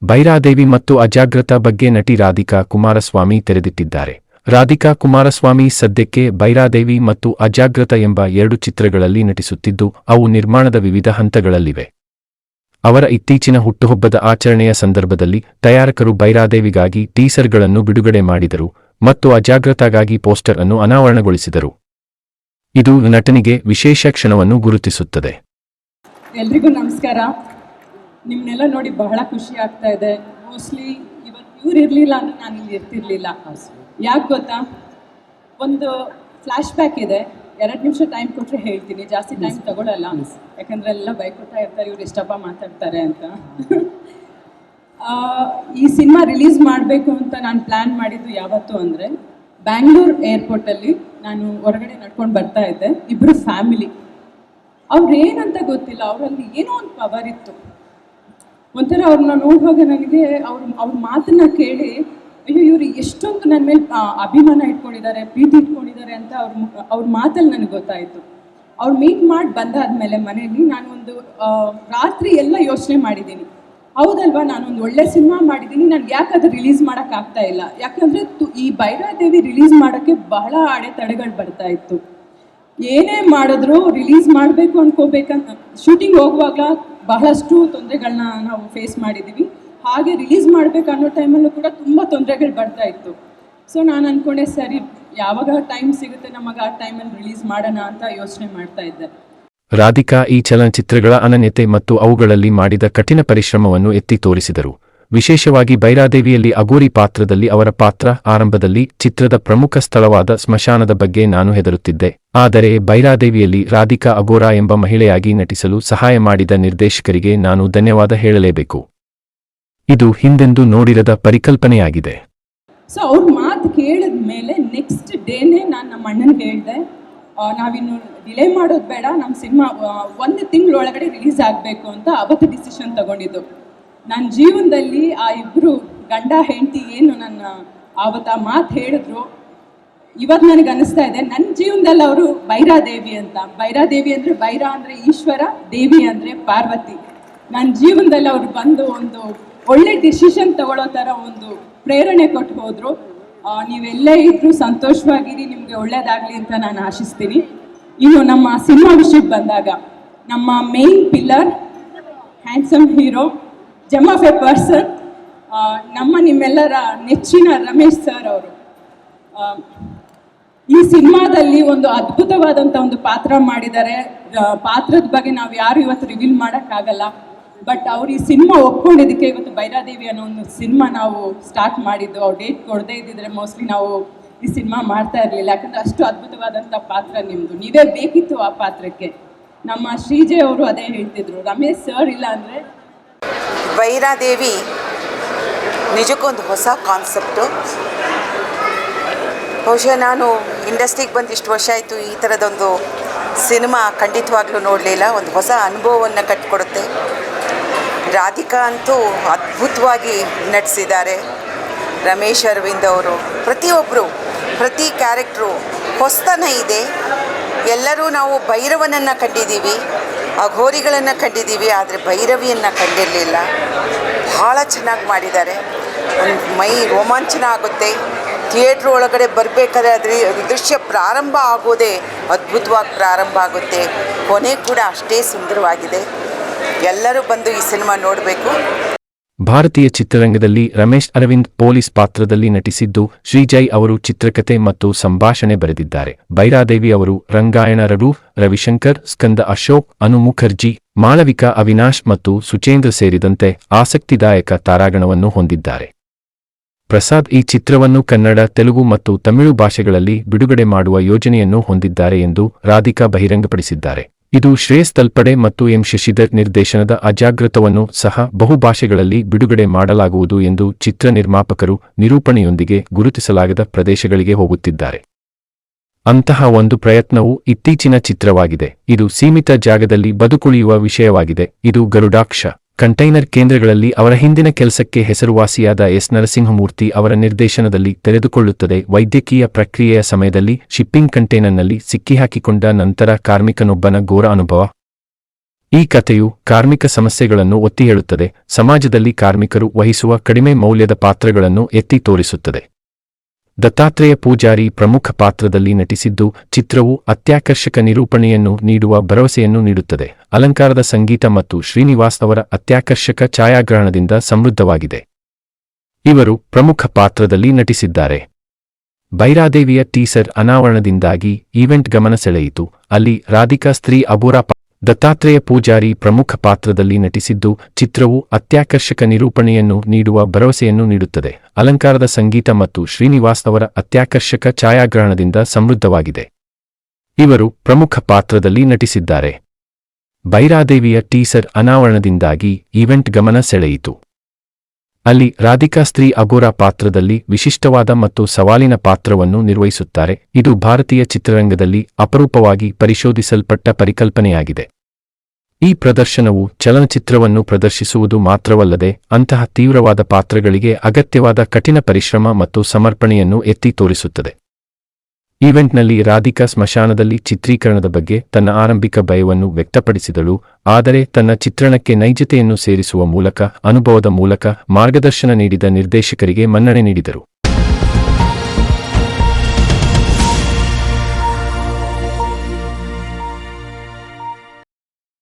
ಭೈರಾದೇವಿ ಮತ್ತು ಅಜಾಗ್ರತಾ ಬಗ್ಗೆ ನಟಿ ರಾಧಿಕಾ ಕುಮಾರಸ್ವಾಮಿ ತೆರೆದಿಟ್ಟಿದ್ದಾರೆ. ರಾಧಿಕಾ ಕುಮಾರಸ್ವಾಮಿ ಸದ್ಯಕ್ಕೆ ಭೈರಾದೇವಿ ಮತ್ತು ಅಜಾಗ್ರತಾ ಎಂಬ 2 ಚಿತ್ರಗಳಲ್ಲಿ ನಟಿಸುತ್ತಿದ್ದು, ಅವು ನಿರ್ಮಾಣದ ವಿವಿಧ ಹಂತಗಳಲ್ಲಿವೆ. ಅವರ ಇತ್ತೀಚಿನ ಹುಟ್ಟುಹಬ್ಬದ ಆಚರಣೆಯ ಸಂದರ್ಭದಲ್ಲಿ ತಯಾರಕರು ಭೈರಾದೇವಿಗಾಗಿ ಟೀಸರ್ಗಳನ್ನು ಬಿಡುಗಡೆ ಮಾಡಿದರು ಮತ್ತು ಅಜಾಗ್ರತಾಗಾಗಿ ಪೋಸ್ಟರ್ ಅನ್ನು ಅನಾವರಣಗೊಳಿಸಿದರು. ಇದು ನಟನಿಗೆ ವಿಶೇಷ ಕ್ಷಣವನ್ನು ಗುರುತಿಸುತ್ತದೆ. ಎಲ್ರಿಗೂ ನಮಸ್ಕಾರ. ನಿಮ್ಮನ್ನೆಲ್ಲ ನೋಡಿ ಬಹಳ ಖುಷಿ ಆಗ್ತಾ ಇದೆ. ಮೋಸ್ಟ್ಲಿ ಇವತ್ತು ಇವ್ರು ಇರಲಿಲ್ಲ ಅಂದರೆ ನಾನು ಇಲ್ಲಿ ಇರ್ತಿರ್ಲಿಲ್ಲ. ಯಾಕೆ ಗೊತ್ತಾ, ಒಂದು ಫ್ಲ್ಯಾಶ್ ಬ್ಯಾಕ್ ಇದೆ. 2 ನಿಮಿಷ ಟೈಮ್ ಕೊಟ್ಟರೆ ಹೇಳ್ತೀನಿ, ಜಾಸ್ತಿ ಟೈಮ್ ತಗೊಳ್ಳಲ್ಲ. ಯಾಕಂದರೆ ಎಲ್ಲ ಬೈಕೊಡ್ತಾ ಇರ್ತಾರೆ, ಇವ್ರು ಎಷ್ಟಪ್ಪ ಮಾತಾಡ್ತಾರೆ ಅಂತ. ಈ ಸಿನಿಮಾ ರಿಲೀಸ್ ಮಾಡಬೇಕು ಅಂತ ನಾನು ಪ್ಲ್ಯಾನ್ ಮಾಡಿದ್ದು ಯಾವತ್ತು ಅಂದರೆ, ಬ್ಯಾಂಗ್ಳೂರು ಏರ್ಪೋರ್ಟಲ್ಲಿ ನಾನು ಹೊರಗಡೆ ನಡ್ಕೊಂಡು ಬರ್ತಾ ಇದ್ದೆ. ಇಬ್ಬರು ಫ್ಯಾಮಿಲಿ, ಅವ್ರು ಏನಂತ ಗೊತ್ತಿಲ್ಲ, ಅವರಲ್ಲಿ ಏನೋ ಒಂದು ಪವರ್ ಇತ್ತು. ಒಂಥರ ಅವ್ರನ್ನ ನೋಡುವಾಗ ನನಗೆ ಅವ್ರ ಮಾತನ್ನ ಕೇಳಿ, ಅಯ್ಯೋ ಇವರು ಎಷ್ಟೊಂದು ನನ್ನ ಮೇಲೆ ಅಭಿಮಾನ ಇಟ್ಕೊಂಡಿದ್ದಾರೆ, ಪ್ರೀತಿ ಇಟ್ಕೊಂಡಿದ್ದಾರೆ ಅಂತ ಅವ್ರ ಮಾತಲ್ಲಿ ನನಗೆ ಗೊತ್ತಾಯಿತು. ಅವ್ರು ಮೀಟ್ ಮಾಡಿ ಬಂದಾದ್ಮೇಲೆ ಮನೆಯಲ್ಲಿ ನಾನು ಒಂದು ರಾತ್ರಿ ಎಲ್ಲ ಯೋಚನೆ ಮಾಡಿದ್ದೀನಿ. ಹೌದಲ್ವಾ, ನಾನೊಂದು ಒಳ್ಳೆ ಸಿನಿಮಾ ಮಾಡಿದ್ದೀನಿ, ನನಗೆ ಯಾಕೆ ಅದು ರಿಲೀಸ್ ಮಾಡೋಕ್ಕಾಗ್ತಾ ಇಲ್ಲ? ಯಾಕಂದರೆ ಈ ಭೈರಾದೇವಿ ರಿಲೀಸ್ ಮಾಡೋಕ್ಕೆ ಬಹಳ ಅಡೆತಡೆಗಳು ಬರ್ತಾ ಇತ್ತು. ಏನೇ ಮಾಡಿದ್ರು ರಿಲೀಸ್ ಮಾಡಬೇಕು ಅನ್ಕೋಬೇಕಂತ ಶೂಟಿಂಗ್ ಹೋಗುವಾಗ ಬಹಳಷ್ಟು ತೊಂದರೆಗಳನ್ನ ನಾವು ಫೇಸ್ ಮಾಡಿದ್ದೀವಿ. ಹಾಗೆ ರಿಲೀಸ್ ಮಾಡಬೇಕು ಅನ್ನೋ ಟೈಮಲ್ಲೂ ಕೂಡ ತುಂಬ ತೊಂದರೆಗಳು ಬರ್ತಾ ಇತ್ತು. ಸೊ ನಾನು ಅಂದ್ಕೊಂಡೆ, ಸರಿ ಯಾವಾಗ ಟೈಮ್ ಸಿಗುತ್ತೆ ನಮಗೆ ಆ ಟೈಮಲ್ಲಿ ರಿಲೀಸ್ ಮಾಡೋಣ ಅಂತ ಯೋಚನೆ ಮಾಡ್ತಾ ಇದ್ದೆ. ರಾಧಿಕಾ ಈ ಚಲನಚಿತ್ರಗಳ ಅನನ್ಯತೆ ಮತ್ತು ಅವುಗಳಲ್ಲಿ ಮಾಡಿದ ಕಠಿಣ ಪರಿಶ್ರಮವನ್ನು ಎತ್ತಿ ತೋರಿಸಿದರು. ವಿಶೇಷವಾಗಿ ಭೈರಾದೇವಿಯಲ್ಲಿ ಅಘೋರಿ ಪಾತ್ರದಲ್ಲಿ ಅವರ ಪಾತ್ರ. ಆರಂಭದಲ್ಲಿ ಚಿತ್ರದ ಪ್ರಮುಖ ಸ್ಥಳವಾದ ಸ್ಮಶಾನದ ಬಗ್ಗೆ ನಾನು ಹೆದರುತ್ತಿದ್ದೆ, ಆದರೆ ಭೈರಾದೇವಿಯಲ್ಲಿ ರಾಧಿಕಾ ಅಘೋರ ಎಂಬ ಮಹಿಳೆಯಾಗಿ ನಟಿಸಲು ಸಹಾಯ ಮಾಡಿದ ನಿರ್ದೇಶಕರಿಗೆ ನಾನು ಧನ್ಯವಾದ ಹೇಳಲೇಬೇಕು. ಇದು ಹಿಂದೆಂದೂ ನೋಡಿರದ ಪರಿಕಲ್ಪನೆಯಾಗಿದೆ. ಸೊ ಅವ್ರ ಮಾತು ಕೇಳಿದ ಮೇಲೆ ನೆಕ್ಸ್ಟ್ ಡೇನೇ ನಾನು ನಮ್ಮ ಅಣ್ಣನಿಗೆ ಹೇಳಿದೆ, ನಾವಿನ್ನು ಡಿಲೇ ಮಾಡೋದು ಬೇಡ, ನಮ್ಮ ಸಿನಿಮಾ 1 ತಿಂಗಳೊಳಗಡೆ ರಿಲೀಸ್ ಆಗಬೇಕು ಅಂತ ಅವತ್ತು ಡಿಸಿಷನ್ ತಗೊಂಡಿದ್ದು. ನನ್ನ ಜೀವನದಲ್ಲಿ ಆ ಇಬ್ಬರು ಗಂಡ ಹೆಂಡತಿ ಏನು ನನ್ನ ಆವತ್ತು ಆ ಮಾತು ಹೇಳಿದ್ರು, ಇವತ್ತು ನನಗೆ ಅನ್ನಿಸ್ತಾ ಇದೆ ನನ್ನ ಜೀವನದಲ್ಲಿ ಅವರು ಭೈರಾದೇವಿ ಅಂತ. ಭೈರಾದೇವಿ ಅಂದರೆ ಭೈರ ಅಂದರೆ ಈಶ್ವರ, ದೇವಿ ಅಂದರೆ ಪಾರ್ವತಿ. ನನ್ನ ಜೀವನದಲ್ಲಿ ಅವ್ರು ಬಂದು ಒಂದು ಒಳ್ಳೆ ಡಿಸಿಷನ್ ತಗೊಳ್ಳೋ ಥರ ಒಂದು ಪ್ರೇರಣೆ ಕೊಟ್ಟು ಹೋದರು. ನೀವೆಲ್ಲೇ ಇದ್ದರೂ ಸಂತೋಷವಾಗಿರಿ, ನಿಮಗೆ ಒಳ್ಳೆಯದಾಗಲಿ ಅಂತ ನಾನು ಆಶಿಸ್ತೀನಿ. ಇನ್ನು ನಮ್ಮ ಸಿನಿಮಾ ವಿಷಯಕ್ಕೆ ಬಂದಾಗ, ನಮ್ಮ main pillar, handsome hero, gem of A person, ನಿಮ್ಮೆಲ್ಲರ ನೆಚ್ಚಿನ ರಮೇಶ್ ಸರ್ ಅವರು ಈ ಸಿನಿಮಾದಲ್ಲಿ ಒಂದು ಅದ್ಭುತವಾದಂಥ ಒಂದು ಪಾತ್ರ ಮಾಡಿದ್ದಾರೆ. ಪಾತ್ರದ ಬಗ್ಗೆ ನಾವು ಯಾರು ಇವತ್ತು ರಿವೀಲ್ ಮಾಡೋಕ್ಕಾಗಲ್ಲ. ಬಟ್ ಅವ್ರು ಈ ಸಿನಿಮಾ ಒಪ್ಕೊಂಡಿದ್ದಕ್ಕೆ ಇವತ್ತು ಭೈರಾದೇವಿ ಅನ್ನೋ ಒಂದು ಸಿನಿಮಾ ನಾವು ಸ್ಟಾರ್ಟ್ ಮಾಡಿದ್ದು. ಅವ್ರು ಡೇಟ್ ಕೊಡದೇ ಇದ್ದಿದ್ರೆ ಮೋಸ್ಟ್ಲಿ ನಾವು ಈ ಸಿನಿಮಾ ಮಾಡ್ತಾ ಇರಲಿಲ್ಲ. ಯಾಕಂದರೆ ಅಷ್ಟು ಅದ್ಭುತವಾದಂಥ ಪಾತ್ರ ನಿಮ್ಮದು, ನೀವೇ ಬೇಕಿತ್ತು ಆ ಪಾತ್ರಕ್ಕೆ. ನಮ್ಮ ಶ್ರೀಜಯ್ ಅವರು ಅದೇ ಹೇಳ್ತಿದ್ರು, ರಮೇಶ್ ಸರ್ ಇಲ್ಲ ಅಂದರೆ. ಭೈರಾದೇವಿ ನಿಜಕ್ಕೊಂದು ಹೊಸ ಕಾನ್ಸೆಪ್ಟು. ಬಹುಶಃ ನಾನು ಇಂಡಸ್ಟ್ರಿಗೆ ಬಂದು ಇಷ್ಟು ವರ್ಷ ಆಯಿತು, ಈ ಥರದೊಂದು ಸಿನಿಮಾ ಖಂಡಿತವಾಗ್ಲೂ ನೋಡಲಿಲ್ಲ. ಒಂದು ಹೊಸ ಅನುಭವವನ್ನು ಕಟ್ಟಿಕೊಡುತ್ತೆ. ರಾಧಿಕಾ ಅಂತೂ ಅದ್ಭುತವಾಗಿ ನಟಿಸಿದ್ದಾರೆ. ರಮೇಶ್ ಅರವಿಂದ್ ಅವರು ಪ್ರತಿಯೊಬ್ಬರು, ಪ್ರತಿ ಕ್ಯಾರೆಕ್ಟ್ರು ಹೊಸತನ ಇದೆ. ಎಲ್ಲರೂ ನಾವು ಭೈರವನನ್ನು ಕಂಡಿದ್ದೀವಿ, ಅಘೋರಿಗಳನ್ನು ಕಂಡಿದ್ದೀವಿ, ಆದರೆ ಭೈರವಿಯನ್ನು ಕಂಡಿರಲಿಲ್ಲ. ಭಾಳ ಚೆನ್ನಾಗಿ ಮಾಡಿದ್ದಾರೆ. ಒಂದು ಮೈ ರೋಮಾಂಚನ ಆಗುತ್ತೆ. ಥಿಯೇಟ್ರ್ ಒಳಗಡೆ ಬರಬೇಕಾದ್ರೆ ಅದ್ರ ದೃಶ್ಯ ಪ್ರಾರಂಭ ಆಗೋದೇ ಅದ್ಭುತವಾಗಿ ಪ್ರಾರಂಭ ಆಗುತ್ತೆ. ಕೊನೆ ಕೂಡ ಅಷ್ಟೇ ಸುಂದರವಾಗಿದೆ. ಎಲ್ಲರೂ ಬಂದು ಈ ಸಿನಿಮಾ ನೋಡಬೇಕು. ಭಾರತೀಯ ಚಿತ್ರರಂಗದಲ್ಲಿ ರಮೇಶ್ ಅರವಿಂದ್ ಪೊಲೀಸ್ ಪಾತ್ರದಲ್ಲಿ ನಟಿಸಿದ್ದು, ಶ್ರೀಜಯ್ ಅವರು ಚಿತ್ರಕಥೆ ಮತ್ತು ಸಂಭಾಷಣೆ ಬರೆದಿದ್ದಾರೆ. ಭೈರಾದೇವಿ ಅವರು ರಂಗಾಯಣ ರಘು, ರವಿಶಂಕರ್, ಸ್ಕಂದ ಅಶೋಕ್, ಅನು ಮುಖರ್ಜಿ, ಮಾಳವಿಕಾ ಅವಿನಾಶ್ ಮತ್ತು ಸುಚೇಂದ್ರ ಸೇರಿದಂತೆ ಆಸಕ್ತಿದಾಯಕ ತಾರಾಗಣವನ್ನು ಹೊಂದಿದ್ದಾರೆ. ಪ್ರಸಾದ್ ಈ ಚಿತ್ರವನ್ನು ಕನ್ನಡ, ತೆಲುಗು ಮತ್ತು ತಮಿಳು ಭಾಷೆಗಳಲ್ಲಿ ಬಿಡುಗಡೆ ಮಾಡುವ ಯೋಜನೆಯನ್ನು ಹೊಂದಿದ್ದಾರೆ ಎಂದು ರಾಧಿಕಾ ಬಹಿರಂಗಪಡಿಸಿದ್ದಾರೆ. ಇದು ಶ್ರೇಯಸ್ ತಲ್ಪಡೆ ಮತ್ತು ಎಂ ಶಶಿಧರ್ ನಿರ್ದೇಶನದ ಅಜಾಗ್ರತವನ್ನು ಸಹ ಬಹುಭಾಷೆಗಳಲ್ಲಿ ಬಿಡುಗಡೆ ಮಾಡಲಾಗುವುದು ಎಂದು ಚಿತ್ರ ನಿರ್ಮಾಪಕರು ನಿರೂಪಣೆಯೊಂದಿಗೆ ಗುರುತಿಸಲಾಗದ ಪ್ರದೇಶಗಳಿಗೆ ಹೋಗುತ್ತಿದ್ದಾರೆ. ಅಂತಹ ಒಂದು ಪ್ರಯತ್ನವು ಇತ್ತೀಚಿನ ಚಿತ್ರವಾಗಿದೆ. ಇದು ಸೀಮಿತ ಜಾಗದಲ್ಲಿ ಬದುಕುಳಿಯುವ ವಿಷಯವಾಗಿದೆ. ಇದು ಗರುಡಾಕ್ಷ ಕಂಟೈನರ್ ಕೇಂದ್ರಗಳಲ್ಲಿ ಅವರ ಹಿಂದಿನ ಕೆಲಸಕ್ಕೆ ಹೆಸರುವಾಸಿಯಾದ ಎಸ್ ನರಸಿಂಹಮೂರ್ತಿ ಅವರ ನಿರ್ದೇಶನದಲ್ಲಿ ತೆರೆದುಕೊಳ್ಳುತ್ತದೆ. ವೈದ್ಯಕೀಯ ಪ್ರಕ್ರಿಯೆಯ ಸಮಯದಲ್ಲಿ ಶಿಪ್ಪಿಂಗ್ ಕಂಟೈನರ್ನಲ್ಲಿ ಸಿಕ್ಕಿಹಾಕಿಕೊಂಡ ನಂತರ ಕಾರ್ಮಿಕನೊಬ್ಬನ ಘೋರ ಅನುಭವ. ಈ ಕಥೆಯು ಕಾರ್ಮಿಕ ಸಮಸ್ಯೆಗಳನ್ನು ಒತ್ತಿ ಹೇಳುತ್ತದೆ, ಸಮಾಜದಲ್ಲಿ ಕಾರ್ಮಿಕರು ವಹಿಸುವ ಕಡಿಮೆ ಮೌಲ್ಯದ ಪಾತ್ರಗಳನ್ನು ಎತ್ತಿ ತೋರಿಸುತ್ತದೆ. ದತ್ತಾತ್ರೇಯ ಪೂಜಾರಿ ಪ್ರಮುಖ ಪಾತ್ರದಲ್ಲಿ ನಟಿಸಿದ್ದು, ಚಿತ್ರವು ಅತ್ಯಾಕರ್ಷಕ ನಿರೂಪಣೆಯನ್ನು ನೀಡುವ ಭರವಸೆಯನ್ನು ನೀಡುತ್ತದೆ. ಅಲಂಕಾರದ ಸಂಗೀತ ಮತ್ತು ಶ್ರೀನಿವಾಸ್ ಅವರ ಅತ್ಯಾಕರ್ಷಕ ಛಾಯಾಗ್ರಹಣದಿಂದ ಸಮೃದ್ಧವಾಗಿದೆ. ಇವರು ಪ್ರಮುಖ ಪಾತ್ರದಲ್ಲಿ ನಟಿಸಿದ್ದಾರೆ. ಬೈರಾದೇವಿಯ ಟೀಸರ್ ಅನಾವರಣದಿಂದಾಗಿ ಈವೆಂಟ್ ಗಮನ ಸೆಳೆಯಿತು. ಅಲ್ಲಿ ರಾಧಿಕಾ ಸ್ತ್ರೀ ಅಬೂರಾ ದತ್ತಾತ್ರೇಯ ಪೂಜಾರಿ ಪ್ರಮುಖ ಪಾತ್ರದಲ್ಲಿ ನಟಿಸಿದ್ದು, ಚಿತ್ರವು ಅತ್ಯಾಕರ್ಷಕ ನಿರೂಪಣೆಯನ್ನು ನೀಡುವ ಭರವಸೆಯನ್ನು ನೀಡುತ್ತದೆ. ಅಲಂಕಾರದ ಸಂಗೀತ ಮತ್ತು ಶ್ರೀನಿವಾಸ್ ಅವರ ಅತ್ಯಾಕರ್ಷಕ ಛಾಯಾಗ್ರಹಣದಿಂದ ಸಮೃದ್ಧವಾಗಿದೆ. ಇವರು ಪ್ರಮುಖ ಪಾತ್ರದಲ್ಲಿ ನಟಿಸಿದ್ದಾರೆ. ಬೈರಾದೇವಿಯ ಟೀಸರ್ ಅನಾವರಣದಿಂದಾಗಿ ಈವೆಂಟ್ ಗಮನ ಸೆಳೆಯಿತು. ಅಲ್ಲಿ ರಾಧಿಕಾ ಸ್ತ್ರೀ ಅಗೋರಾ ಪಾತ್ರದಲ್ಲಿ ವಿಶಿಷ್ಟವಾದ ಮತ್ತು ಸವಾಲಿನ ಪಾತ್ರವನ್ನು ನಿರ್ವಹಿಸುತ್ತಾರೆ. ಇದು ಭಾರತೀಯ ಚಿತ್ರರಂಗದಲ್ಲಿ ಅಪರೂಪವಾಗಿ ಪರಿಶೋಧಿಸಲ್ಪಟ್ಟ ಪರಿಕಲ್ಪನೆಯಾಗಿದೆ. ಈ ಪ್ರದರ್ಶನವು ಚಲನಚಿತ್ರವನ್ನು ಪ್ರದರ್ಶಿಸುವುದು ಮಾತ್ರವಲ್ಲದೆ, ಅಂತಹ ತೀವ್ರವಾದ ಪಾತ್ರಗಳಿಗೆ ಅಗತ್ಯವಾದ ಕಠಿಣ ಪರಿಶ್ರಮ ಮತ್ತು ಸಮರ್ಪಣೆಯನ್ನು ಎತ್ತಿ ತೋರಿಸುತ್ತದೆ. ಈವೆಂಟ್ನಲ್ಲಿ ರಾಧಿಕಾ ಸ್ಮಶಾನದಲ್ಲಿ ಚಿತ್ರೀಕರಣದ ಬಗ್ಗೆ ತನ್ನ ಆರಂಭಿಕ ಭಯವನ್ನು ವ್ಯಕ್ತಪಡಿಸಿದಳು, ಆದರೆ ತನ್ನ ಚಿತ್ರಣಕ್ಕೆ ನೈಜತೆಯನ್ನು ಸೇರಿಸುವ ಮೂಲಕ, ಅನುಭವದ ಮೂಲಕ ಮಾರ್ಗದರ್ಶನ ನೀಡಿದ ನಿರ್ದೇಶಕರಿಗೆ ಮನ್ನಣೆ ನೀಡಿದರು.